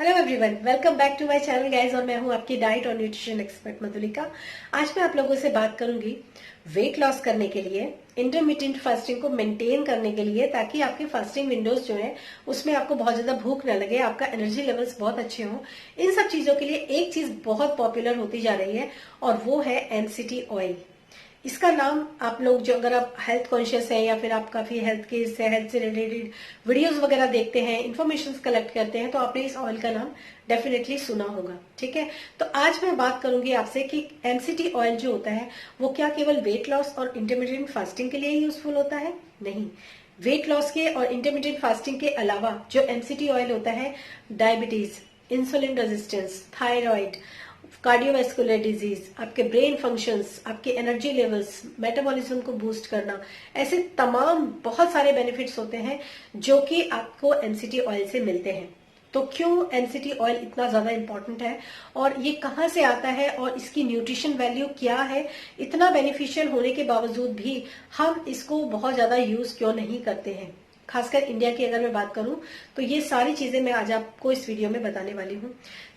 Hello everyone, welcome back to my channel guys. और मैं हूं आपकी डाइट और न्यूट्रिशन एक्सपर्ट मधुलिका। आज मैं आप लोगों से बात करूंगी वेट लॉस करने के लिए, इंटरमिटेंट फास्टिंग को मेंटेन करने के लिए, ताकि आपकी फास्टिंग विंडोज जो है उसमें आपको बहुत ज्यादा भूख न लगे, आपका एनर्जी लेवल्स बहुत अच्छे हों। इन सब चीजों के लिए एक चीज बहुत पॉपुलर होती जा रही है और वो है एमसीटी ऑयल। इसका नाम आप लोग जो, अगर आप हेल्थ कॉन्शियस हैं या फिर आप काफी हेल्थ से रिलेटेड वीडियोस वगैरह देखते हैं, इन्फॉर्मेशन कलेक्ट करते हैं, तो आपने इस ऑयल का नाम डेफिनेटली सुना होगा। ठीक है, तो आज मैं बात करूंगी आपसे कि एमसीटी ऑयल जो होता है वो क्या केवल वेट लॉस और इंटरमीडिएट फास्टिंग के लिए यूजफुल होता है? नहीं, वेट लॉस के और इंटरमीडिएट फास्टिंग के अलावा जो एमसीटी ऑयल होता है diabetes, insulin resistance, thyroid, cardiovascular disease, आपके ब्रेन फंक्शंस, आपके एनर्जी लेवल्स, मेटाबॉलिज्म को बूस्ट करना, ऐसे तमाम बहुत सारे बेनिफिट्स होते हैं जो कि आपको एमसीटी ऑयल से मिलते हैं। तो क्यों एमसीटी ऑयल इतना ज्यादा इंपॉर्टेंट है और ये कहाँ से आता है और इसकी न्यूट्रिशन वैल्यू क्या है? इतना बेनिफिशियल होने के बावजूद भी हम इसको बहुत ज्यादा यूज क्यों नहीं करते हैं? खासकर इंडिया की अगर मैं बात करूं तो ये सारी चीजें मैं आज आपको इस वीडियो में बताने वाली हूं।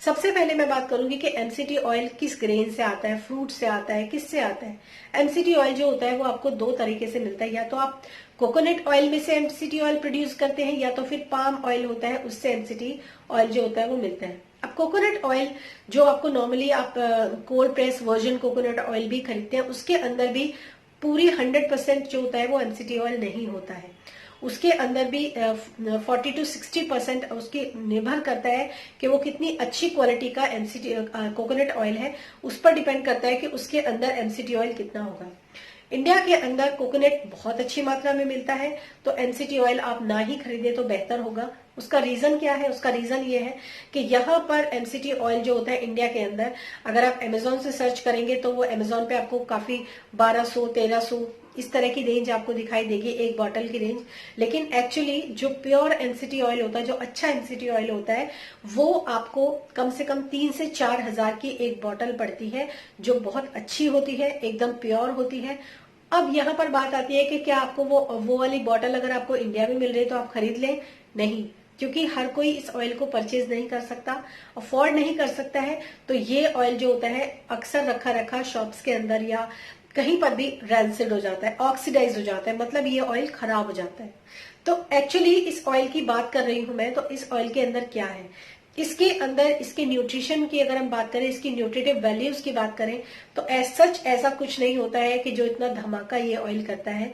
सबसे पहले मैं बात करूंगी कि एमसीटी ऑयल किस ग्रेन से आता है, फ्रूट से आता है, किससे आता है। एमसीटी ऑयल जो होता है वो आपको दो तरीके से मिलता है, या तो आप कोकोनट ऑयल में से एमसीटी ऑयल प्रोड्यूस करते हैं, या तो फिर पाम ऑयल होता है उससे एमसीटी ऑयल जो होता है वो मिलता है। अब कोकोनट ऑयल जो आपको नॉर्मली आप cold press version coconut oil भी खरीदते हैं, उसके अंदर भी पूरी 100% जो होता है वो एमसीटी ऑयल नहीं होता है। उसके अंदर भी 40 to 60% उसकी निर्भर करता है कि वो कितनी अच्छी क्वालिटी का एमसीटी कोकोनट ऑयल है, उस पर डिपेंड करता है कि उसके अंदर एमसीटी ऑयल कितना होगा। इंडिया के अंदर कोकोनट बहुत अच्छी मात्रा में मिलता है, तो एमसीटी ऑयल आप ना ही खरीदे तो बेहतर होगा। उसका रीजन क्या है? उसका रीजन ये है कि यहाँ पर एमसीटी ऑयल जो होता है इंडिया के अंदर, अगर आप अमेजोन से सर्च करेंगे तो वो अमेजोन पे आपको काफी 1200 1300 इस तरह की रेंज आपको दिखाई देगी, एक बॉटल की रेंज। लेकिन एक्चुअली जो प्योर एमसीटी ऑयल होता है, जो अच्छा एमसीटी ऑयल होता है, वो आपको कम से कम 3 से 4 हजार की एक बॉटल पड़ती है, जो बहुत अच्छी होती है, एकदम प्योर होती है। अब यहाँ पर बात आती है कि क्या आपको वो वाली बॉटल अगर आपको इंडिया में मिल रही है तो आप खरीद लें? नहीं, क्योंकि हर कोई इस ऑयल को परचेज नहीं कर सकता, अफोर्ड नहीं कर सकता है। तो ये ऑयल जो होता है अक्सर रखा रखा शॉप्स के अंदर या कहीं पर भी रैंसिड हो जाता है, ऑक्सीडाइज हो जाता है, मतलब ये ऑयल खराब हो जाता है। तो एक्चुअली इस ऑयल की बात कर रही हूं मैं, तो इस ऑयल के अंदर क्या है? इसके अंदर इसके न्यूट्रिशन की अगर हम बात करें, इसकी न्यूट्रिटिव वैल्यूज की बात करें, तो एज सच ऐसा कुछ नहीं होता है कि जो इतना धमाका ये ऑयल करता है।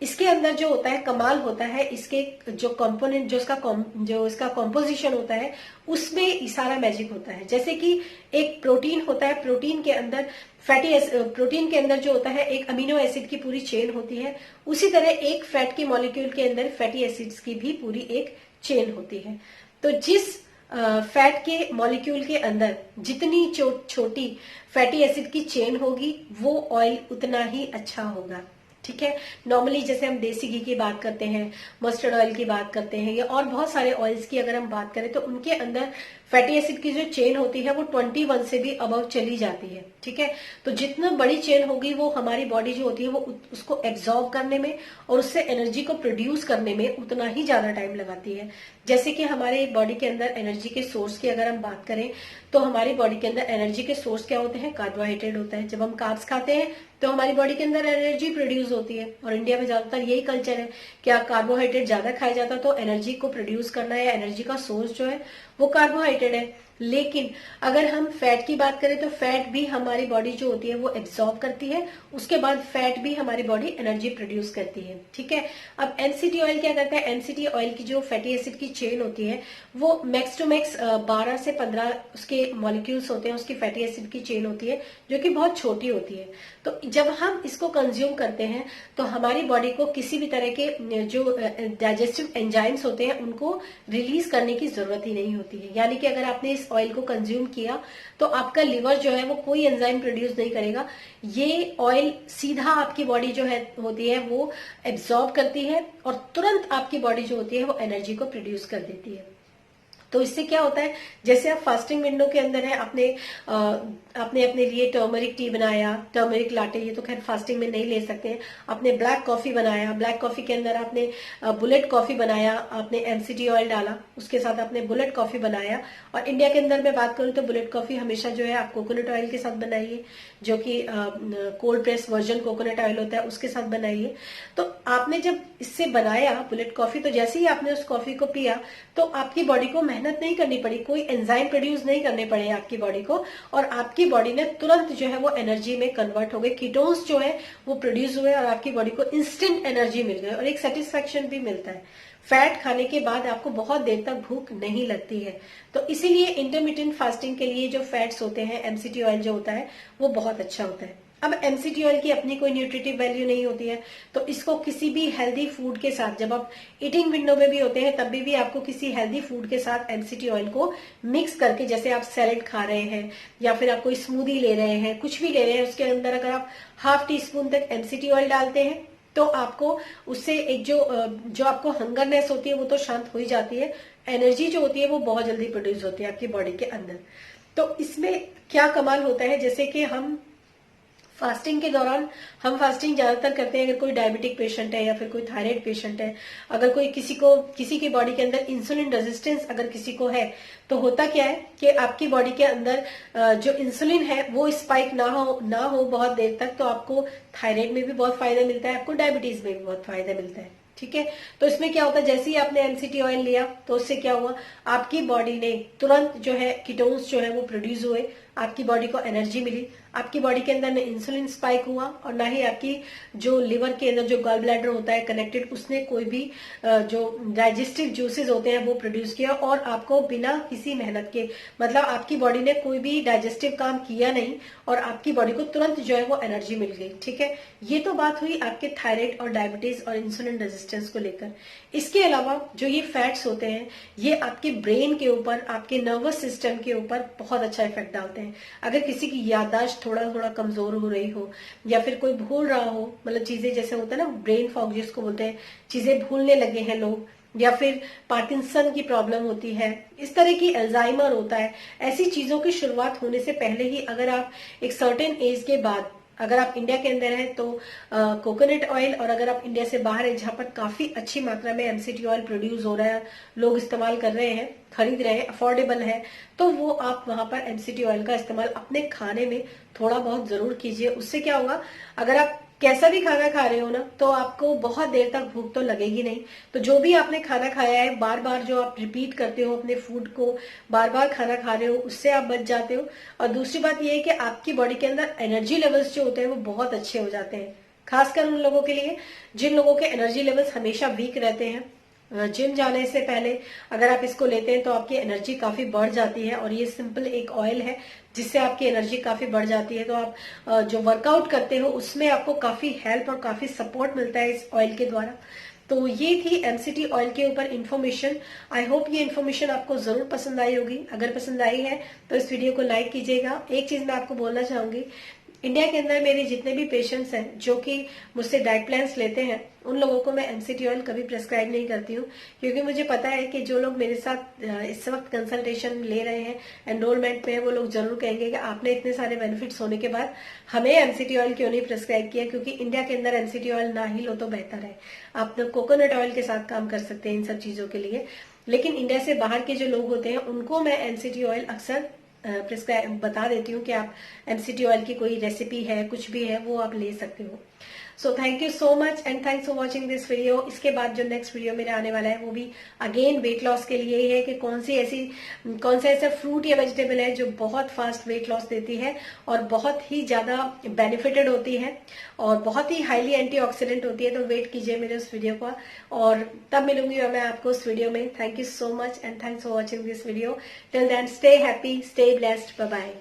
इसके अंदर जो होता है कमाल होता है, इसके जो कंपोनेंट, जो इसका कॉम्पोजिशन होता है, उसमें सारा मैजिक होता है। जैसे कि एक प्रोटीन होता है, प्रोटीन के अंदर प्रोटीन के अंदर जो होता है एक अमीनो एसिड की पूरी चेन होती है, उसी तरह एक फैट के मॉलिक्यूल के अंदर फैटी एसिड्स की भी पूरी एक चेन होती है। तो जिस फैट के मॉलिक्यूल के अंदर जितनी छोटी फैटी एसिड की चेन होगी, वो ऑयल उतना ही अच्छा होगा। ठीक है, नॉर्मली जैसे हम देसी घी की बात करते हैं, मस्टर्ड ऑयल की बात करते हैं, या और बहुत सारे ऑयल्स की अगर हम बात करें, तो उनके अंदर फैटी एसिड की जो चेन होती है वो 21 से भी अबव चली जाती है। ठीक है, तो जितना बड़ी चेन होगी वो हमारी बॉडी जो होती है वो उसको एब्जॉर्ब करने में और उससे एनर्जी को प्रोड्यूस करने में उतना ही ज्यादा टाइम लगाती है। जैसे कि हमारे बॉडी के अंदर एनर्जी के सोर्स की अगर हम बात करें, तो हमारी बॉडी के अंदर एनर्जी के सोर्स क्या होते हैं? कार्बोहाइड्रेट होता है। जब हम कार्ब्स खाते हैं तो हमारी बॉडी के अंदर एनर्जी प्रोड्यूस होती है, और इंडिया में ज्यादातर यही कल्चर है कि कार्बोहाइड्रेट ज्यादा खाया जाता है, तो एनर्जी को प्रोड्यूस करना या एनर्जी का सोर्स जो है वो कार्बोहाइड्रेट है। लेकिन अगर हम फैट की बात करें तो फैट भी हमारी बॉडी जो होती है वो एब्जॉर्ब करती है, उसके बाद फैट भी हमारी बॉडी एनर्जी प्रोड्यूस करती है। ठीक है, अब एमसीटी ऑयल क्या करता है? एमसीटी ऑयल की जो फैटी एसिड की चेन होती है वो मैक्स टू मैक्स 12 से 15 उसके मॉलिक्यूल्स होते हैं, उसकी फैटी एसिड की चेन होती है, जो कि बहुत छोटी होती है। तो जब हम इसको कंज्यूम करते हैं तो हमारी बॉडी को किसी भी तरह के जो डाइजेस्टिव एंजाइम्स होते हैं उनको रिलीज करने की जरूरत ही नहीं होती है। यानी कि अगर आपने इस ऑयल को कंज्यूम किया तो आपका लिवर जो है वो कोई एंजाइम प्रोड्यूस नहीं करेगा, ये ऑयल सीधा आपकी बॉडी जो है होती है वो एब्जॉर्ब करती है और तुरंत आपकी बॉडी जो होती है वो एनर्जी को प्रोड्यूस कर देती है। तो इससे क्या होता है, जैसे आप फास्टिंग विंडो के अंदर है, आपने अपने लिए टर्मरिक टी बनाया, टर्मरिक लाटे, ये तो खैर फास्टिंग में नहीं ले सकते हैं। आपने ब्लैक कॉफी बनाया, ब्लैक कॉफी के अंदर आपने बुलेट कॉफी बनाया, आपने एमसीटी ऑयल डाला, उसके साथ आपने बुलेट कॉफी बनाया। और इंडिया के अंदर मैं बात करूं तो बुलेट कॉफी हमेशा जो है आप कोकोनट ऑयल के साथ बनाइए, जो कि cold press version coconut oil होता है, उसके साथ बनाइए। तो आपने जब इससे बनाया बुलेट कॉफी, तो जैसे ही आपने उस कॉफी को पिया तो आपकी बॉडी को मेहनत नहीं करनी पड़ी, कोई एंजाइम प्रोड्यूस नहीं करने पड़े आपकी बॉडी को, और आपकी बॉडी ने तुरंत जो है वो एनर्जी में कन्वर्ट हो गए, कीटोन्स जो है वो प्रोड्यूस हुए और आपकी बॉडी को इंस्टेंट एनर्जी मिल गई और एक सेटिस्फेक्शन भी मिलता है। फैट खाने के बाद आपको बहुत देर तक भूख नहीं लगती है। तो इसीलिए इंटरमिटेंट फास्टिंग के लिए जो फैट्स होते हैं, एमसीटी ऑयल जो होता है वो बहुत अच्छा होता है। अब एमसीटी ऑयल की अपनी कोई न्यूट्रिटिव वैल्यू नहीं होती है, तो इसको किसी भी हेल्दी फूड के साथ, जब आप ईटिंग विंडो में भी होते हैं तब भी आपको किसी हेल्दी फूड के साथ एमसीटी ऑयल को मिक्स करके, जैसे आप सैलेड खा रहे हैं या फिर आप कोई स्मूदी ले रहे हैं, कुछ भी ले रहे हैं, उसके अंदर अगर आप ½ टीस्पून तक एमसीटी ऑयल डालते हैं तो आपको उससे एक जो आपको हंगरनेस होती है वो तो शांत हो ही जाती है, एनर्जी जो होती है वो बहुत जल्दी प्रोड्यूस होती है आपकी बॉडी के अंदर। तो इसमें क्या कमाल होता है, जैसे कि हम फास्टिंग के दौरान, हम फास्टिंग ज्यादातर करते हैं अगर कोई डायबिटिक पेशेंट है या फिर कोई थायराइड पेशेंट है, अगर कोई किसी की बॉडी के अंदर इंसुलिन रेजिस्टेंस अगर किसी को है, तो होता क्या है कि आपकी बॉडी के अंदर जो इंसुलिन है वो स्पाइक ना हो बहुत देर तक, तो आपको थायराइड में भी बहुत फायदा मिलता है, आपको डायबिटीज में भी बहुत फायदा मिलता है। ठीक है, तो इसमें क्या होता है, जैसे ही आपने एमसीटी ऑयल लिया तो उससे क्या हुआ, आपकी बॉडी ने तुरंत जो है कीटोन्स जो है वो प्रोड्यूस हुए, आपकी बॉडी को एनर्जी मिली, आपकी बॉडी के अंदर न इंसुलिन स्पाइक हुआ और ना ही आपकी जो लिवर के अंदर जो गॉल ब्लैडर होता है कनेक्टेड, उसने कोई भी जो डाइजेस्टिव जूसेस होते हैं वो प्रोड्यूस किया, और आपको बिना किसी मेहनत के, मतलब आपकी बॉडी ने कोई भी डाइजेस्टिव काम किया नहीं और आपकी बॉडी को तुरंत जो है वो एनर्जी मिल गई। ठीक है, ये तो बात हुई आपके थायराइड और डायबिटीज और इंसुलिन रेजिस्टेंस को लेकर। इसके अलावा जो ये फैट्स होते हैं ये आपके ब्रेन के ऊपर, आपके नर्वस सिस्टम के ऊपर बहुत अच्छा इफेक्ट डालते हैं। अगर किसी की याददाश्त थोड़ा कमजोर हो रही हो या फिर कोई भूल रहा हो, मतलब चीजें जैसे होता है ना ब्रेन फॉग जिसको बोलते हैं, चीजें भूलने लगे हैं लोग, या फिर पार्किंसन की प्रॉब्लम होती है, इस तरह की अल्जाइमर होता है, ऐसी चीजों की शुरुआत होने से पहले ही अगर आप एक सर्टेन एज के बाद, अगर आप इंडिया के अंदर हैं तो कोकोनट ऑयल, और अगर आप इंडिया से बाहर है जहां पर काफी अच्छी मात्रा में एमसीटी ऑयल प्रोड्यूस हो रहा है, लोग इस्तेमाल कर रहे हैं, खरीद रहे हैं, अफोर्डेबल है, तो वो आप वहां पर एमसीटी ऑयल का इस्तेमाल अपने खाने में थोड़ा बहुत जरूर कीजिए। उससे क्या होगा, अगर आप कैसा भी खाना खा रहे हो ना, तो आपको बहुत देर तक भूख तो लगेगी नहीं। तो जो भी आपने खाना खाया है, बार बार जो आप रिपीट करते हो अपने फूड को, बार बार खाना खा रहे हो, उससे आप बच जाते हो। और दूसरी बात यह है कि आपकी बॉडी के अंदर एनर्जी लेवल्स जो होते हैं वो बहुत अच्छे हो जाते हैं, खासकर उन लोगों के लिए जिन लोगों के एनर्जी लेवल्स हमेशा वीक रहते हैं। जिम जाने से पहले अगर आप इसको लेते हैं तो आपकी एनर्जी काफी बढ़ जाती है, और ये सिंपल एक ऑयल है जिससे आपकी एनर्जी काफी बढ़ जाती है। तो आप जो वर्कआउट करते हो उसमें आपको काफी हेल्प और काफी सपोर्ट मिलता है इस ऑयल के द्वारा। तो ये थी एमसीटी ऑयल के ऊपर इन्फॉर्मेशन। आई होप ये इन्फॉर्मेशन आपको जरूर पसंद आई होगी। अगर पसंद आई है तो इस वीडियो को लाइक कीजिएगा। एक चीज मैं आपको बोलना चाहूंगी, इंडिया के अंदर मेरे जितने भी पेशेंट्स हैं जो कि मुझसे डाइट प्लान्स लेते हैं, उन लोगों को मैं एमसीटी ऑयल कभी प्रेस्क्राइब नहीं करती हूँ, क्योंकि मुझे पता है कि जो लोग मेरे साथ इस वक्त कंसल्टेशन ले रहे हैं, एनरोलमेंट में, वो लोग जरूर कहेंगे कि आपने इतने सारे बेनिफिट्स होने के बाद हमें एमसीटी ऑयल क्यों नहीं प्रेस्क्राइब किया, क्योंकि इंडिया के अंदर एमसीटी ऑयल ना ही लो तो बेहतर है। आप तो कोकोनट ऑयल के साथ काम कर सकते हैं इन सब चीजों के लिए, लेकिन इंडिया से बाहर के जो लोग होते हैं उनको मैं एमसीटी ऑयल अक्सर प्रिस्क्राइब बता देती हूँ कि आप एमसीटी ऑयल की कोई रेसिपी है, कुछ भी है, वो आप ले सकते हो। So thank you so much and thanks for watching this video. इसके बाद जो नेक्स्ट वीडियो मेरे आने वाला है वो भी अगेन वेट लॉस के लिए ही है कि कौन सा ऐसा फ्रूट या वेजिटेबल है जो बहुत फास्ट वेट लॉस देती है और बहुत ही ज्यादा बेनिफिटेड होती है और बहुत ही हाईली एंटीऑक्सीडेंट होती है। तो वेट कीजिए मेरे उस वीडियो का, और तब मिलूंगी मैं आपको उस वीडियो में। Thank you so much and thanks for watching this video. Till then stay happy, stay blessed, bye bye.